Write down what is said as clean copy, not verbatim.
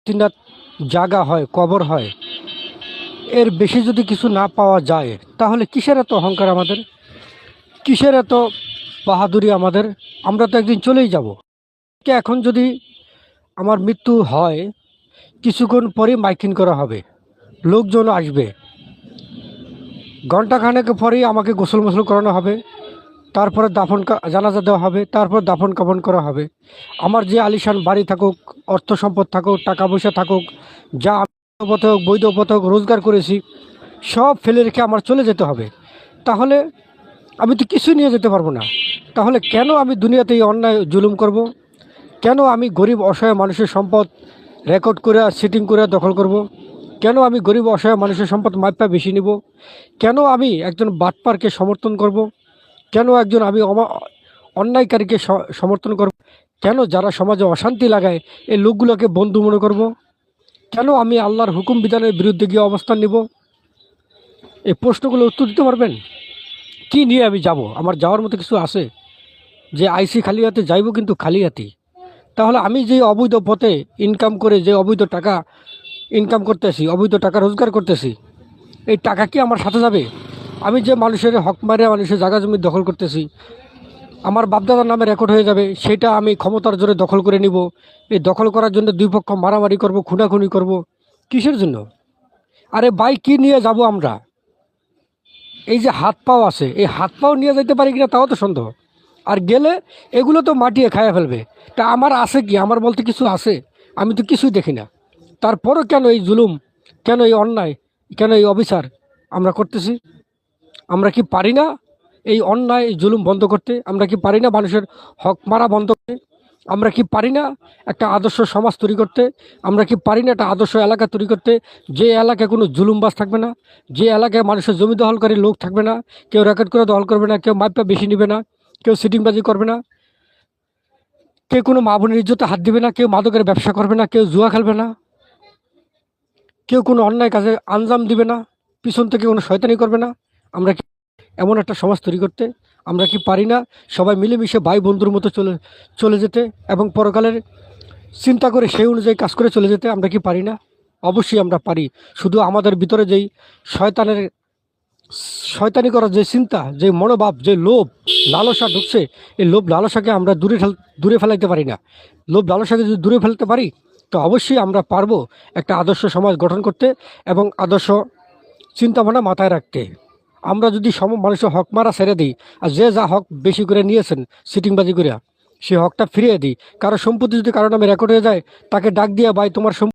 তিনাত জাগা হয়, কবর হয়, এর বেশি যদি কিছু না পাওয়া যায় তাহলে কিসের এত অহংকার আমাদের, কিসের এত বাহাদুরি আমাদের? আমরা তো একদিন চলেই যাব। এখন যদি আমার মৃত্যু হয়, কিছুক্ষণ পরেই মাইকিং করা হবে, লোকজন আসবে, ঘণ্টাখানেক পরেই আমাকে গোসল মোসল করানো হবে, তারপরে জানাজা দেওয়া হবে, তারপর দাফন কাফন করা হবে। আমার যে আলিশান বাড়ি থাকুক, অর্থ সম্পদ থাকুক, টাকা পয়সা থাকুক, যা আমি পথে হোক বৈধ পথে হোক রোজগার করেছি, সব ফেলে রেখে আমার চলে যেতে হবে। তাহলে আমি তো কিছুই নিয়ে যেতে পারবো না। তাহলে কেন আমি দুনিয়াতে এই অন্যায় জুলুম করব? কেন আমি গরিব অসহায় মানুষের সম্পদ রেকর্ড করে সিটিং করে দখল করব? কেন আমি গরিব অসহায় মানুষের সম্পদ মাইপা বেশি নিব? কেন আমি একজন বাটপারকে সমর্থন করব? কেন আমি অন্যায়কারীকে সমর্থন করব? কেন যারা সমাজে অশান্তি লাগায় এই লোকগুলোকে বন্ধু মনে করব? কেন আমি আল্লাহর হুকুম বিধানের বিরুদ্ধে গিয়ে অবস্থান নিব? এই প্রশ্নগুলো উত্তর দিতে পারবেন? কি নিয়ে আমি যাব? আমার যাওয়ার মতো কিছু আছে? যে আইসি খালি হাতে যাইব, কিন্তু খালি হাতেই। তাহলে আমি যে অবৈধ পথে ইনকাম করে যে অবৈধ টাকা ইনকাম করতেছি, অবৈধ টাকা রোজগার করতেছি, এই টাকা কি আমার সাথে যাবে? আমি যে মানুষের হক মারে মানুষের জায়গা জমি দখল করতেছি, আমার বাপদাদার নামে রেকর্ড হয়ে যাবে, সেটা আমি ক্ষমতার জোরে দখল করে নিব। এই দখল করার জন্য দুই পক্ষ মারামারি করব, খুনাখুনি করব। কিসের জন্য? আরে ভাই, কি নিয়ে যাব আমরা? এই যে হাত পাও আছে, এই হাত পাও নিয়ে যেতে পারি কিনা তাও তো সন্দেহ। আর গেলে এগুলো তো মাটিয়ে খাইয়া ফেলবে। তা আমার আছে কি? আমার বলতে কিছু আছে? আমি তো কিছুই দেখি না। তারপরও কেন এই জুলুম, কেন এই অন্যায়, কেন এই অবিচার আমরা করতেছি? আমরা কি পারি না এই অন্যায় এই জুলুম বন্ধ করতে? আমরা কি পারি না মানুষের হক মারা বন্ধ করতে? আমরা কি পারি না একটা আদর্শ সমাজ তৈরি করতে? আমরা কি পারি না একটা আদর্শ এলাকা তৈরি করতে, যে এলাকায় কোনো জুলুমবাজ থাকবে না, যে এলাকায় মানুষের জমি দখলকারী লোক থাকবে না, কেউ রেকর্ড করে দখল করবে না, কেউ মাইপা বেশি নিবে না, কেউ সিটিংবাজি করবে না, কেউ কোনো মা বোনের ইজ্জতে হাত দিবে না, কেউ মাদকের ব্যবসা করবে না, কেউ জুয়া খেলবে না, কেউ কোনো অন্যায় কাজে আঞ্জাম দিবে না, পিছন থেকে কোনো শয়তানি করবে না। আমরা কি এমন একটা সমাজ তৈরি করতে আমরা কি পারি না? সবাই মিলেমিশে ভাই বন্ধুর মতো চলে চলে যেতে এবং পরকালের চিন্তা করে সেই অনুযায়ী কাজ করে চলে যেতে আমরা কি পারি না? অবশ্যই আমরা পারি। শুধু আমাদের ভিতরে যেই শয়তানের শয়তানি করার যে চিন্তা, যে মনোভাব, যে লোভ লালসা ঢুকছে, এই লোভ লালসাকে আমরা দূরে ফেলাইতে পারি না। লোভ লালসাকে যদি দূরে ফেলতে পারি, তো অবশ্যই আমরা পারবো একটা আদর্শ সমাজ গঠন করতে এবং আদর্শ চিন্তাভাবনা মাথায় রাখতে। আমরা যদি মানুষের হক মারা ছেড়ে দিই, আর যে যা হক বেশি করে নিয়েছেন সিটিংবাজি করে, সে হকটা ফিরিয়ে দিই। কারো সম্পত্তি যদি কারো নামে রেকর্ড হয়ে যায়, তাকে ডাক দিয়ে, ভাই তোমার